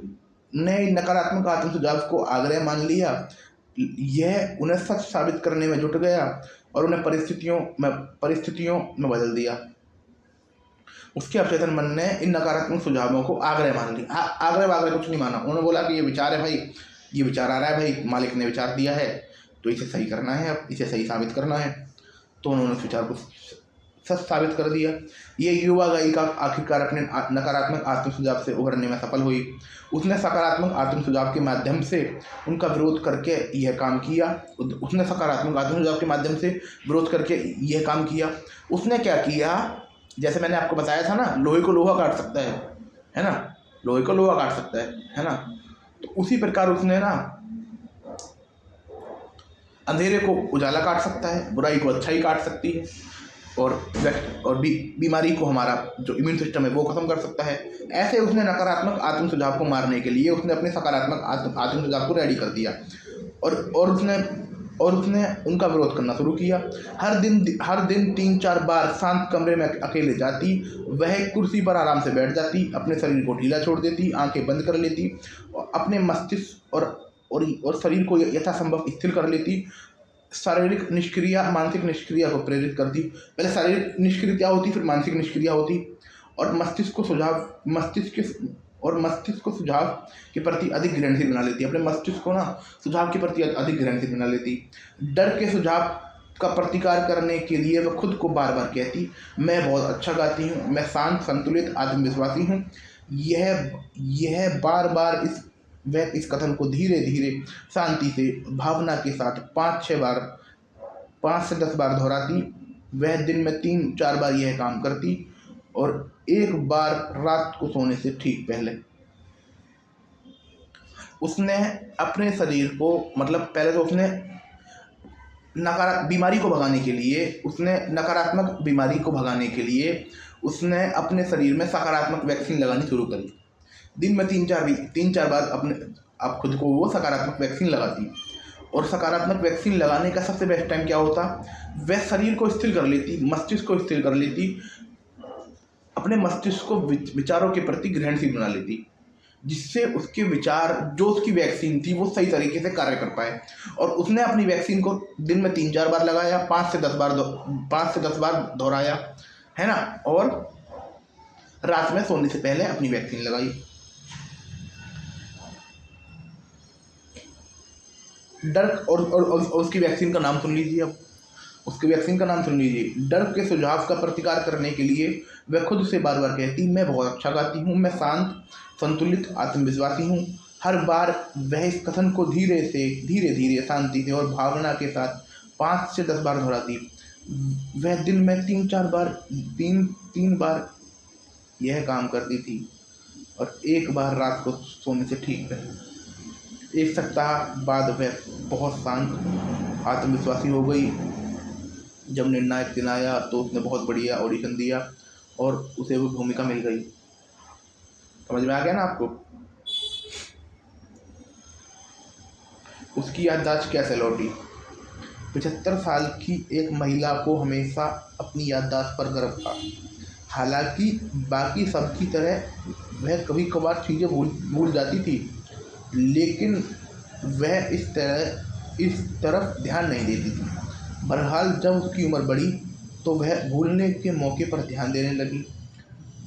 ने नकारात्मक आत्म सुझाव को आग्रह मान लिया। यह उन्हें सच साबित करने में जुट गया और उन्हें परिस्थितियों में बदल दिया। उसके अवचेतन मन ने इन नकारात्मक सुझावों को आग्रह मान लिया। आग्रह कुछ नहीं माना। उन्होंने बोला कि ये विचार है भाई, ये विचार आ रहा है भाई, मालिक ने विचार दिया है तो इसे सही करना है, अब इसे सही साबित करना है। तो उन्होंने उस विचार को सच साबित कर दिया। ये युवा गायिका आखिरकार अपने नकारात्मक आत्म सुझाव से उभरने में सफल हुई। उसने सकारात्मक आत्म सुझाव के माध्यम से उनका विरोध करके यह काम किया। उसने क्या किया जैसे मैंने आपको बताया था ना, लोहे को लोहा काट सकता है ना, लोहे को लोहा काट सकता है ना। तो उसी प्रकार उसने ना अंधेरे को उजाला काट सकता है, बुराई को अच्छाई काट सकती है, और बीमारी को हमारा जो इम्यून सिस्टम है वो खत्म कर सकता है। ऐसे उसने नकारात्मक आत्म सुझाव को मारने के लिए उसने अपने सकारात्मक आत्म सुझाव को रेडी कर दिया, और उसने उनका विरोध करना शुरू किया। हर दिन 3-4 बार शांत कमरे में अकेले जाती, वह कुर्सी पर आराम से बैठ जाती, अपने शरीर को ढीला छोड़ देती, आंखें बंद कर लेती, और अपने मस्तिष्क और शरीर को यथासंभव स्थिर कर लेती। शारीरिक निष्क्रिया मानसिक निष्क्रिया को प्रेरित करती। पहले शारीरिक निष्क्रिया होती, फिर मानसिक निष्क्रिया होती, और मस्तिष्क को सुझाव के प्रति अधिक ग्रहणशील बना लेती। अपने मस्तिष्क को ना सुझाव के प्रति अधिक ग्रहणशील बना लेती। डर के सुझाव का प्रतिकार करने के लिए वह खुद को बार बार कहती, मैं बहुत अच्छा गाती हूँ, मैं शांत, संतुलित, आत्मविश्वासी हूँ। यह बार बार वह इस कथन को धीरे धीरे, शांति से, भावना के साथ 5 से 10 बार दोहराती। वह दिन में 3-4 बार यह काम करती, और एक बार रात को सोने से ठीक पहले उसने अपने शरीर को, मतलब पहले तो उसने बीमारी को भगाने के लिए, नकारात्मक बीमारी को भगाने के लिए उसने अपने शरीर में सकारात्मक वैक्सीन लगानी शुरू करी। दिन में 3-4 बार आप खुद को वो सकारात्मक वैक्सीन लगाती। और सकारात्मक वैक्सीन लगाने का सबसे बेस्ट टाइम क्या होता, वह शरीर को स्थिर कर लेती, मस्तिष्क को स्थिर कर लेती, अपने मस्तिष्क को विचारों के प्रति ग्रहणशील बना लेती, जिससे उसके विचार, जो उसकी वैक्सीन थी, वो सही तरीके से कार्य कर पाए। और उसने अपनी वैक्सीन को दिन में 3-4 बार लगाया, 5 से 10 बार दोहराया, है ना, और रात में सोने से पहले अपनी वैक्सीन लगाई। डर और उसकी वैक्सीन का नाम सुन लीजिए। अब उसकी वैक्सीन का नाम सुन लीजिए। डर के सुझाव का प्रतिकार करने के लिए वह खुद से बार बार कहती, मैं बहुत अच्छा गाती हूँ, मैं शांत, संतुलित, आत्मविश्वासी हूँ। हर बार वह इस कथन को धीरे धीरे शांति से और भावना के साथ 5 से 10 बार दोहराती। वह दिन में 3 बार यह काम करती थी, और एक बार रात को सोने से ठीक पहले। 1 सप्ताह बाद वह बहुत शांत, आत्मविश्वासी हो गई। जब निर्णायक दिन आया तो उसने बहुत बढ़िया ऑडिशन दिया, और उसे वो भूमिका मिल गई। समझ में आ गया ना आपको? उसकी याददाश्त कैसे लौटी? 75 साल की एक महिला को हमेशा अपनी याददाश्त पर गर्व था। हालांकि बाकी सबकी तरह वह कभी कभार चीज़ें भूल जाती थी, लेकिन वह इस तरफ ध्यान नहीं देती थी। बहरहाल जब उसकी उम्र बढ़ी तो वह भूलने के मौके पर ध्यान देने लगी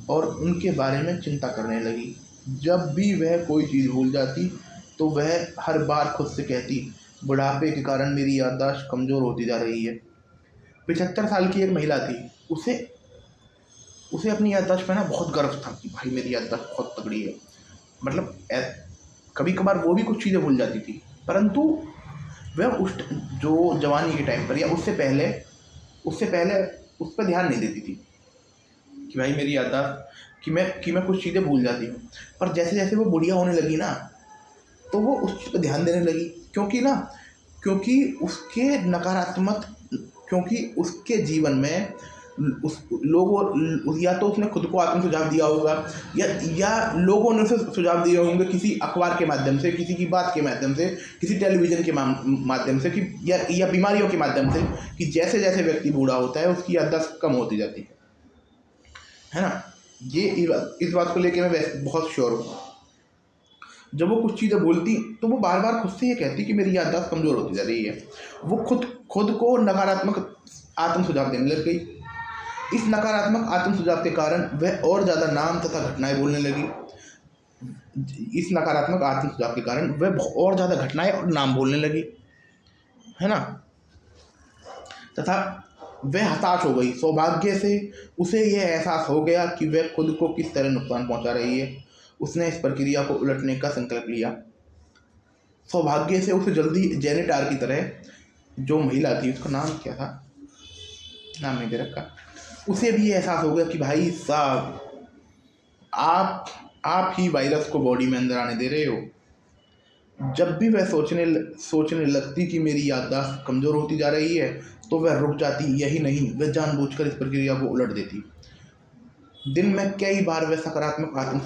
और उनके बारे में चिंता करने लगी। जब भी वह कोई चीज़ भूल जाती तो वह हर बार खुद से कहती, बुढ़ापे के कारण मेरी याददाश्त कमज़ोर होती जा रही है। 75 साल की एक महिला थी। उसे अपनी याददाश्त पर ना बहुत गर्व था कि भाई मेरी याददाश्त बहुत तगड़ी है। मतलब कभी कभार वो भी कुछ चीज़ें भूल जाती थी, परंतु वह जो जवानी के टाइम पर या उससे पहले उस पर ध्यान नहीं देती थी कि भाई मेरी याददाश्त, कि मैं कुछ चीज़ें भूल जाती हूँ। पर जैसे जैसे वो बुढ़िया होने लगी ना, तो वो उस चीज़ पर ध्यान देने लगी, क्योंकि उसके जीवन में या तो उसने खुद को आत्म सुझाव दिया होगा, या लोगों ने उसे सुझाव दिए होंगे किसी अखबार के माध्यम से, किसी की बात के माध्यम से, किसी टेलीविज़न के माध्यम से, या बीमारियों के माध्यम से, कि जैसे जैसे व्यक्ति बूढ़ा होता है उसकी याददाश्त कम होती जाती है ना। इस बात को लेकर मैं बहुत श्योर हूँ। जब वो कुछ चीज़ें बोलती तो वो बार बार खुद से ये कहती कि मेरी याददाश्त कमज़ोर होती जा रही है। वो खुद को नकारात्मक आत्म सुझाव देने लग गई। इस नकारात्मक आत्म सुझाव के कारण वह और ज़्यादा नाम तथा घटनाएं बोलने लगी। इस नकारात्मक आत्म सुझाव के कारण वह और ज़्यादा घटनाएं और नाम बोलने लगी, है ना, तथा वह हताश हो गई। सौभाग्य से उसे यह एहसास हो गया कि वह खुद को किस तरह नुकसान पहुंचा रही है। उसने इस प्रक्रिया को उलटने का संकल्प लिया। सौभाग्य से उसे जल्दी जेनेट आर की तरह, जो महिला थी उसका नाम क्या था, नाम नहीं दे रखा, उसे भी एहसास हो गया कि भाई साहब आप ही वायरस को बॉडी में अंदर आने दे रहे हो। जब भी वह सोचने लगती कि मेरी याददाश्त कमज़ोर होती जा रही है, तो वह रुक जाती, यही नहीं वह जानबूझकर इस प्रक्रिया को उलट देती। दिन में कई बार वह सकारात्मक आत्म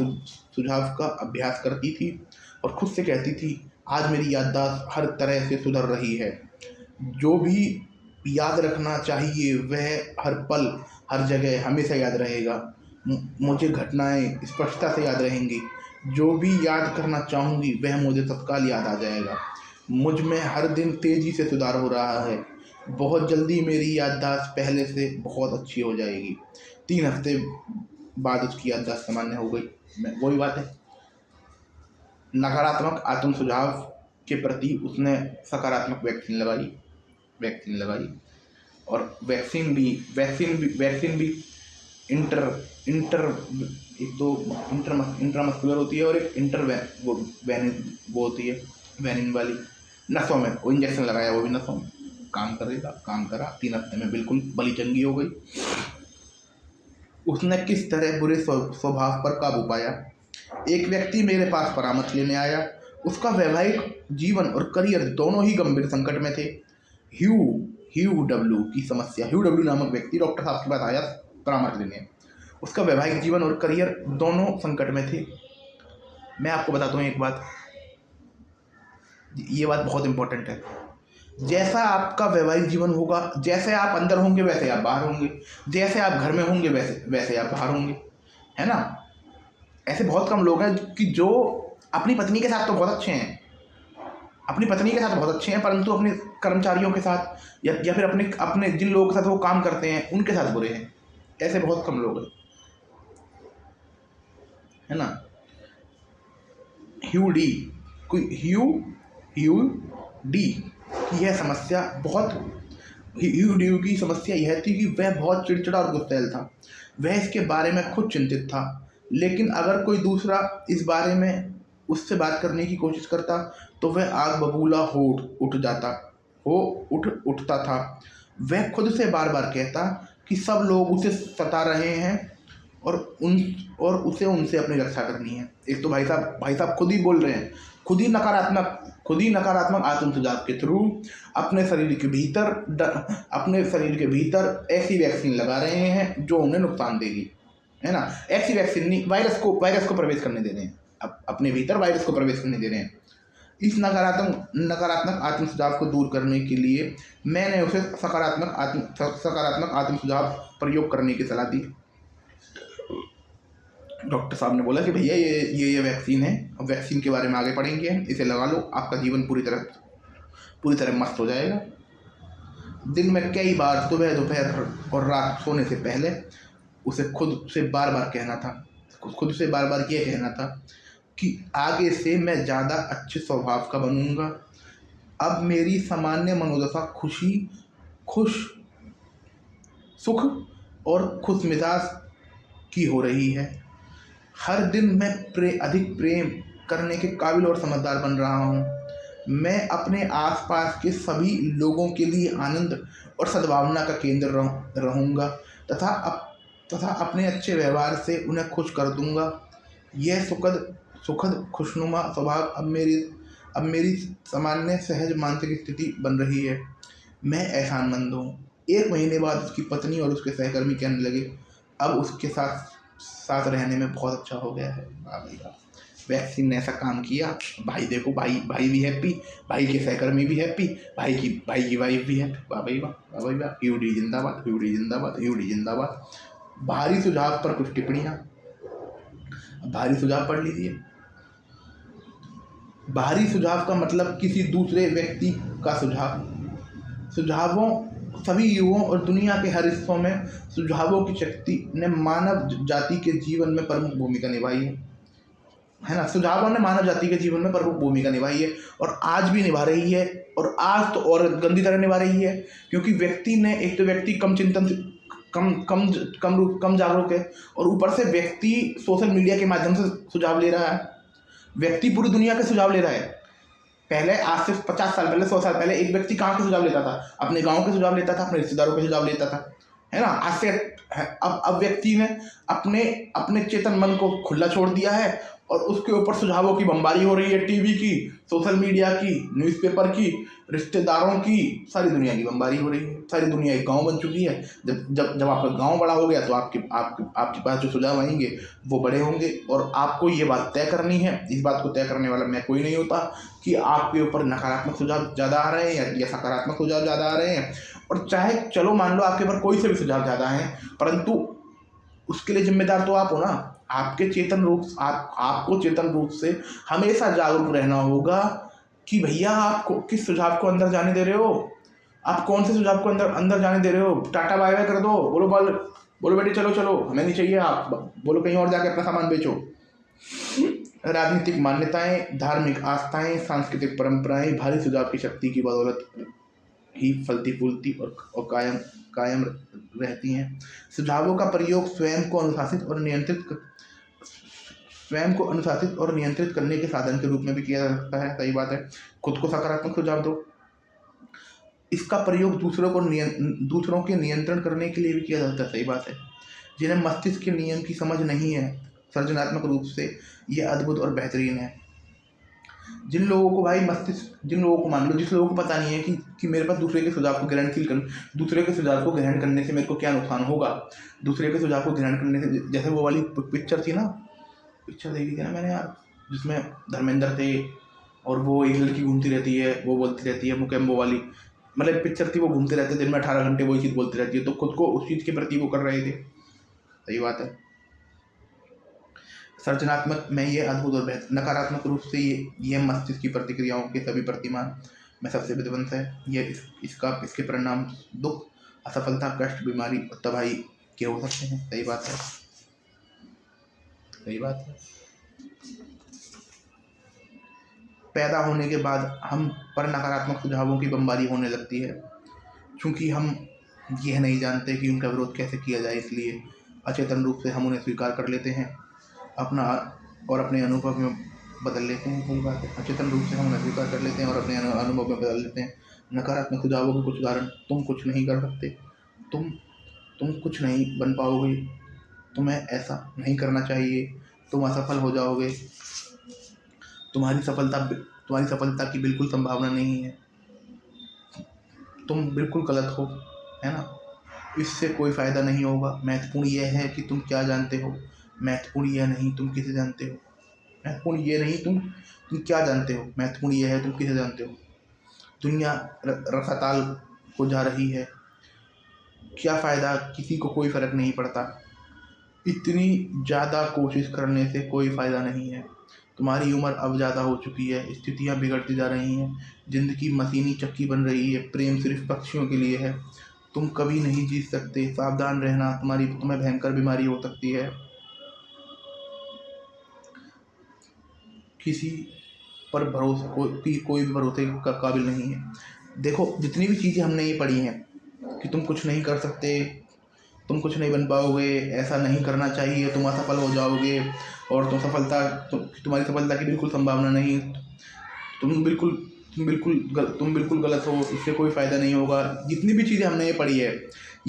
सुझाव का अभ्यास करती थी और खुद से कहती थी, आज मेरी याददाश्त हर तरह से सुधर रही है, जो भी याद रखना चाहिए वह हर पल हर जगह हमेशा याद रहेगा, मुझे घटनाएं स्पष्टता से याद रहेंगी, जो भी याद करना चाहूँगी वह मुझे तत्काल याद आ जाएगा, मुझ में हर दिन तेज़ी से सुधार हो रहा है, बहुत जल्दी मेरी याददाश्त पहले से बहुत अच्छी हो जाएगी। 3 हफ्ते बाद उसकी याददाश्त सामान्य हो गई। वही बात है, नकारात्मक आत्म सुझाव के प्रति उसने सकारात्मक वैक्सीन लगाई और वैक्सीन भी इंटर इंटर एक तो इंट्रामस्कुलर होती है और एक वो होती है वैनिन वाली, नसों में। वो इंजेक्शन लगाया, वो भी नसों में काम करा। 3 हफ्ते में बिल्कुल बली चंगी हो गई। उसने किस तरह बुरे स्वभाव पर काबू पाया। एक व्यक्ति मेरे पास परामर्श लेने आया। उसका वैवाहिक जीवन और करियर दोनों ही गंभीर संकट में थे। ह्यू डब्ल्यू नामक व्यक्ति डॉक्टर साहब के पास आया परामर्श लेने। उसका वैवाहिक जीवन और करियर दोनों संकट में थे। मैं आपको बताता हूँ एक बात, ये बात बहुत इंपॉर्टेंट है। जैसा आपका वैवाहिक जीवन होगा, जैसे आप अंदर होंगे वैसे आप बाहर होंगे, जैसे आप घर में होंगे वैसे आप बाहर होंगे, है ना। ऐसे बहुत कम लोग हैं कि जो अपनी पत्नी के साथ तो बहुत अच्छे हैं, परंतु अपने कर्मचारियों के साथ या फिर अपने जिन लोगों के साथ वो काम करते हैं उनके साथ बुरे हैं। ऐसे बहुत कम लोग हैं, है ना। ह्यू डी की यह समस्या ह्यू की समस्या यह थी कि वह बहुत चिड़चिड़ा और गुस्सैल था। वह इसके बारे में खुद चिंतित था, लेकिन अगर कोई दूसरा इस बारे में उससे बात करने की कोशिश करता तो वह आग बबूला हो उठता था। वह खुद से बार बार कहता कि सब लोग उसे सता रहे हैं और उसे उनसे अपनी रक्षा करनी है। एक तो भाई साहब खुद ही बोल रहे हैं, खुद ही नकारात्मक आत्म सुझाव के थ्रू अपने शरीर के भीतर ऐसी वैक्सीन लगा रहे हैं जो उन्हें नुकसान देगी, है ना। ऐसी वैक्सीन नहीं, वायरस को प्रवेश करने दे रहे हैं, अपने भीतर वायरस को प्रवेश करने दे रहे हैं। इस नकारात्मक आत्म सुझाव को दूर करने के लिए मैंने उसे सकारात्मक आत्म सुझाव प्रयोग करने की सलाह दी। डॉक्टर साहब ने बोला कि भैया ये वैक्सीन है, अब वैक्सीन के बारे में आगे पढ़ेंगे, इसे लगा लो, आपका जीवन पूरी तरह मस्त हो जाएगा। दिन में कई बार सुबह, दोपहर और रात सोने से पहले उसे खुद से बार बार ये कहना था कि आगे से मैं ज़्यादा अच्छे स्वभाव का बनूंगा। अब मेरी सामान्य मनोदशा सुख और खुशमिजाज की हो रही है। हर दिन मैं अधिक प्रेम करने के काबिल और समझदार बन रहा हूँ। मैं अपने आसपास के सभी लोगों के लिए आनंद और सद्भावना का केंद्र रहूँगा तथा अपने अच्छे व्यवहार से उन्हें खुश कर दूँगा। यह सुखद खुशनुमा स्वभाव अब मेरी सामान्य सहज मानसिक स्थिति बन रही है। मैं एहसानमंद हूँ। 1 महीने बाद उसकी पत्नी और उसके सहकर्मी कहने लगे, अब उसके साथ रहने में बहुत अच्छा हो गया है। वैक्सीन ने ऐसा काम किया। भाई देखो, भाई भी हैप्पी, भाई के सहकर्मी भी हैप्पी, भाई की वाइफ भी हैप्पी। वाह भाई वाह, ह्यूडी जिंदाबाद। भारी सुझाव पर कुछ टिप्पणियाँ। भारी सुझाव पढ़ लीजिए। बाहरी सुझाव का मतलब किसी दूसरे व्यक्ति का सुझावों सभी युगों और दुनिया के हर हिस्सों में सुझावों की शक्ति ने मानव जाति के जीवन में प्रमुख भूमिका निभाई है ना। सुझावों ने मानव जाति के जीवन में प्रमुख भूमिका निभाई है और आज भी निभा रही है, और आज तो और गंदी तरह निभा रही है, क्योंकि व्यक्ति कम चिंतन, कम जागरूक है, और ऊपर से व्यक्ति सोशल मीडिया के माध्यम से सुझाव ले रहा है। व्यक्ति पूरी दुनिया के सुझाव ले रहा है। पहले, आज से 50 साल पहले, 100 साल पहले एक व्यक्ति कहाँ के सुझाव लेता था? अपने गांव के सुझाव लेता था, अपने रिश्तेदारों के सुझाव लेता था, है ना। आज से अब व्यक्ति ने अपने अपने चेतन मन को खुला छोड़ दिया है और उसके ऊपर सुझावों की बमबारी हो रही है, टीवी की, सोशल मीडिया की, न्यूज़पेपर की, रिश्तेदारों की, सारी दुनिया की बमबारी हो रही है। सारी दुनिया एक गांव बन चुकी है। जब जब जब आपका गांव बड़ा हो गया तो आपके पास जो सुझाव आएंगे वो बड़े होंगे और आपको ये बात तय करनी है। इस बात को तय करने वाला मैं कोई नहीं होता कि आपके ऊपर नकारात्मक सुझाव ज़्यादा आ रहे हैं या सकारात्मक सुझाव ज़्यादा आ रहे हैं। और चाहे चलो मान लो आपके ऊपर कोई से भी सुझाव ज़्यादा है, परंतु उसके लिए जिम्मेदार तो आप हो ना। आपको चेतन रूप से हमेशा जागरूक रहना होगा कि भैया आपको किस सुझाव को अंदर जाने दे रहे हो, आप कौन से सुझाव को अंदर अंदर जाने दे रहे हो। टाटा बाय बाय कर दो, बोलो बेटे चलो चलो हमें नहीं चाहिए, आप बोलो कहीं और जाके अपना सामान बेचो। राजनीतिक मान्यताएं, धार्मिक आस्थाएं, सांस्कृतिक परंपराएं भारी सुझाव की शक्ति की बदौलत ही फलती फूलती और कायम कायम रहती हैं। सुझावों का प्रयोग स्वयं को अनुशासित और नियंत्रित करने के साधन के रूप में भी किया जा सकता है। सही बात है। खुद को सकारात्मक सुझाव दो। इसका प्रयोग दूसरों के नियंत्रण करने के लिए भी किया जाता है। सही बात है। जिन्हें मस्तिष्क के नियम की समझ नहीं है, सृजनात्मक रूप से यह अद्भुत और बेहतरीन है। जिन लोगों को मान लो, जिस लोगों को पता नहीं है कि मेरे पास दूसरे के सुझाव को दूसरे के सुझाव को ग्रहण करने से मेरे को क्या नुकसान होगा, दूसरे के सुझाव को ग्रहण करने से, जैसे वो वाली पिक्चर थी ना, पिक्चर देखी थी ना मैंने यार, जिसमें धर्मेंद्र थे और वो एक लड़की घूमती रहती है, वो बोलती रहती है मुकेम्बो वाली, मतलब पिक्चर थी, वो घूमते रहते दिन में 18 घंटे वही चीज़ बोलती रहती है, तो खुद को उस चीज़ के प्रति वो कर रहे थे। सही बात है। सृजनात्मक में ये अद्भुत और बेहतर, नकारात्मक रूप से ये मस्तिष्क की प्रतिक्रियाओं के सभी प्रतिमान में सबसे विध्वंस है। ये इसके परिणाम दुख, असफलता, कष्ट, बीमारी और तबाही के हो सकते हैं। सही बात है। सही बात है। पैदा होने के बाद हम पर नकारात्मक सुझावों की बमबारी होने लगती है, क्योंकि हम यह नहीं जानते कि उनका विरोध कैसे किया जाए, इसलिए अचेतन रूप से हम उन्हें स्वीकार कर लेते हैं अपने अनुभव में बदल लेते हैं। सही बात है। अचेतन रूप से हम उन्हें स्वीकार कर लेते हैं और अपने अनुभव में बदल लेते हैं। नकारात्मक सुझावों के कुछ उदाहरण: तुम कुछ नहीं कर सकते, तुम कुछ नहीं बन पाओगे, तुम्हें ऐसा नहीं करना चाहिए, तुम असफल हो जाओगे, तुम्हारी सफलता की बिल्कुल संभावना नहीं है, तुम बिल्कुल गलत हो, है ना, इससे कोई फ़ायदा नहीं होगा, महत्वपूर्ण यह है कि तुम क्या जानते हो, महत्वपूर्ण यह नहीं तुम किसे जानते हो, महत्वपूर्ण ये नहीं तुम क्या जानते हो, महत्वपूर्ण यह है तुम किसे जानते हो, दुनिया रसाताल को जा रही है, क्या फ़ायदा, किसी को कोई फ़र्क नहीं पड़ता, इतनी ज़्यादा कोशिश करने से कोई फ़ायदा नहीं है, तुम्हारी उम्र अब ज़्यादा हो चुकी है, स्थितियाँ बिगड़ती जा रही हैं, ज़िंदगी मशीनी चक्की बन रही है, प्रेम सिर्फ पक्षियों के लिए है, तुम कभी नहीं जीत सकते, सावधान रहना, तुम्हें भयंकर बीमारी हो सकती है, किसी पर कोई भी भरोसे का काबिल नहीं है। देखो, जितनी भी चीज़ें हमने ये पढ़ी हैं कि तुम कुछ नहीं कर सकते, तुम कुछ नहीं बन पाओगे, ऐसा नहीं करना चाहिए, तुम असफल हो जाओगे और तुम्हारी सफलता की बिल्कुल संभावना नहीं, तुम बिल्कुल गलत हो, इससे कोई फ़ायदा नहीं होगा, जितनी भी चीज़ें हमने ये पढ़ी है,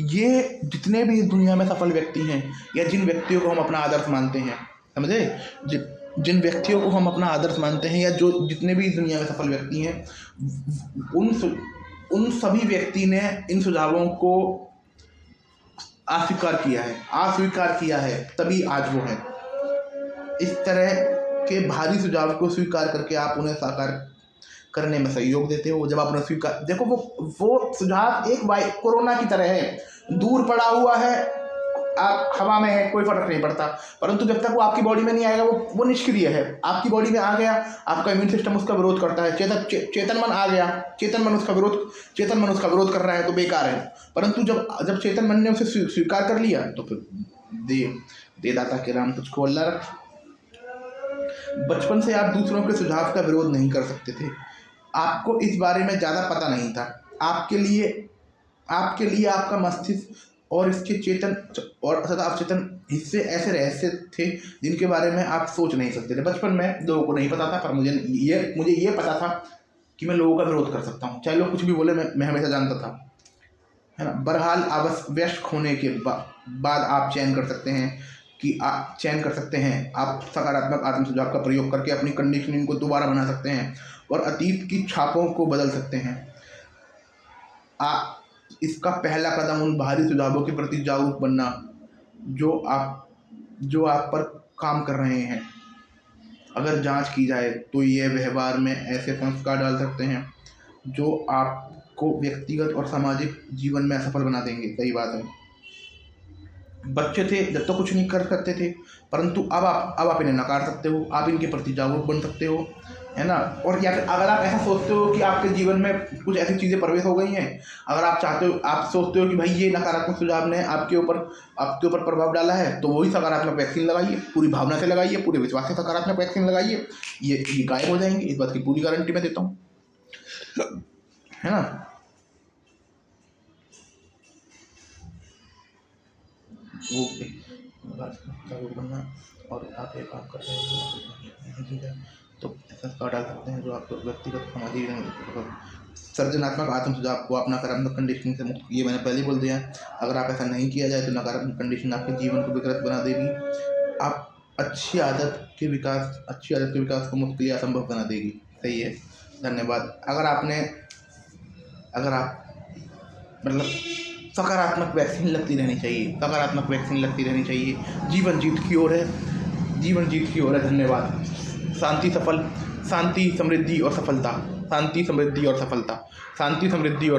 ये जितने भी इस दुनिया में सफल व्यक्ति हैं या जिन व्यक्तियों को हम अपना आदर्श मानते हैं, समझे, जिन व्यक्तियों को हम अपना आदर्श मानते हैं या जो जितने भी इस दुनिया में सफल व्यक्ति हैं, उन सभी व्यक्ति ने इन सुझावों को अस्वीकार किया है, तभी आज वो है। इस तरह के भारी सुझाव को स्वीकार करके आप उन्हें साकार करने में सहयोग देते हो। जब आप उन्हें स्वीकार, देखो वो सुझाव एक कोरोना की तरह है, दूर पड़ा हुआ है, आप हवा में है, कोई फर्क नहीं पड़ता, परंतु जब तक वो आपकी बॉडी में नहीं आएगा वो निष्क्रिय है। आपकी बॉडी में आ गया, आपका इम्यून सिस्टम उसका विरोध करता है, चेतन मन आ गया, चेतन मन उसका विरोध कर रहा है, तो बेकार है। परंतु जब चेतन मन ने उसे स्वीकार कर लिया तो फिर दे दाता के राम तुझको अल्लाह रख। बचपन से आप दूसरों के सुझाव का विरोध नहीं कर सकते थे, आपको इस बारे में ज़्यादा पता नहीं था, आपके लिए आपका मस्तिष्क और इसके चेतन और तथा अवचेतन हिस्से ऐसे रहस्य थे जिनके बारे में आप सोच नहीं सकते थे। बचपन में लोगों को नहीं पता था, पर मुझे ये पता था कि मैं लोगों का विरोध कर सकता हूँ, चाहे लोग कुछ भी बोले, मैं हमेशा जानता था, है ना। बहरहाल व्यस्त होने के बाद आप चयन कर सकते हैं आप सकारात्मक आत्म सुझाव का प्रयोग करके अपनी कंडीशनिंग को दोबारा बना सकते हैं और अतीत की छापों को बदल सकते हैं। इसका पहला कदम उन बाहरी सुझावों के प्रति जागरूक बनना जो आप पर काम कर रहे हैं। अगर जांच की जाए तो ये व्यवहार में ऐसे संस्कार डाल सकते हैं जो आपको व्यक्तिगत और सामाजिक जीवन में असफल बना देंगे। सही बात है। बच्चे थे जब तो कुछ नहीं कर सकते थे, परंतु अब आप इन्हें नकार सकते हो, आप इनके प्रति जागरूक बन सकते हो, है ना। और या फिर अगर आप ऐसा सोचते हो कि आपके जीवन में कुछ ऐसी चीज़ें प्रवेश हो गई हैं, अगर आप सोचते हो कि भाई ये नकारात्मक सुझाव ने आपके ऊपर प्रभाव डाला है, तो वही सकारात्मक वैक्सीन लगाइए, पूरी भावना से लगाइए, पूरे विश्वास से सकारात्मक वैक्सीन लगाइए। ये गायब हो जाएंगे, इस बात की पूरी गारंटी मैं देता हूँ, है ना। वो जागरूक बनना और आप एक काम कर रहे हो तो ऐसा संस्कार डाल सकते हैं जो आपको व्यक्तिगत सामाजिक सृजनात्मक आत्म सुझाव को अपना नकारात्मक कंडीशनिंग से मुक्त। ये मैंने पहले बोल दिया। अगर आप ऐसा नहीं किया जाए तो नकारात्मक कंडीशन आपके जीवन को विकृत बना देगी। आप अच्छी आदत के विकास को मुश्किल या असंभव बना देगी। सही है। धन्यवाद। अगर आप मतलब सकारात्मक वैक्सीन लगती रहनी चाहिए। जीवन जीत की ओर है। धन्यवाद। शांति समृद्धि और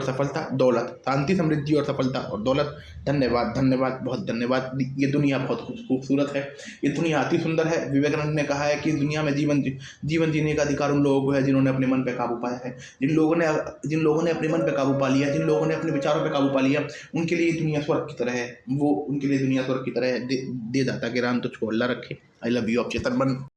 सफलता दौलत। धन्यवाद, बहुत धन्यवाद। ये दुनिया बहुत खूबसूरत है, ये दुनिया अति सुंदर है। विवेकानंद ने कहा है कि दुनिया में जीवन जीने का अधिकार उन लोगों को है जिन्होंने अपने मन पे काबू पाया है। जिन लोगों ने अपने मन पे काबू पा लिया, जिन लोगों ने अपने विचारों पे काबू पा लिया, उनके लिए दुनिया स्वर्ग की तरह है। दे दाता के राम तुझको अल्लाह रखे। I love you. आप चेतन बन।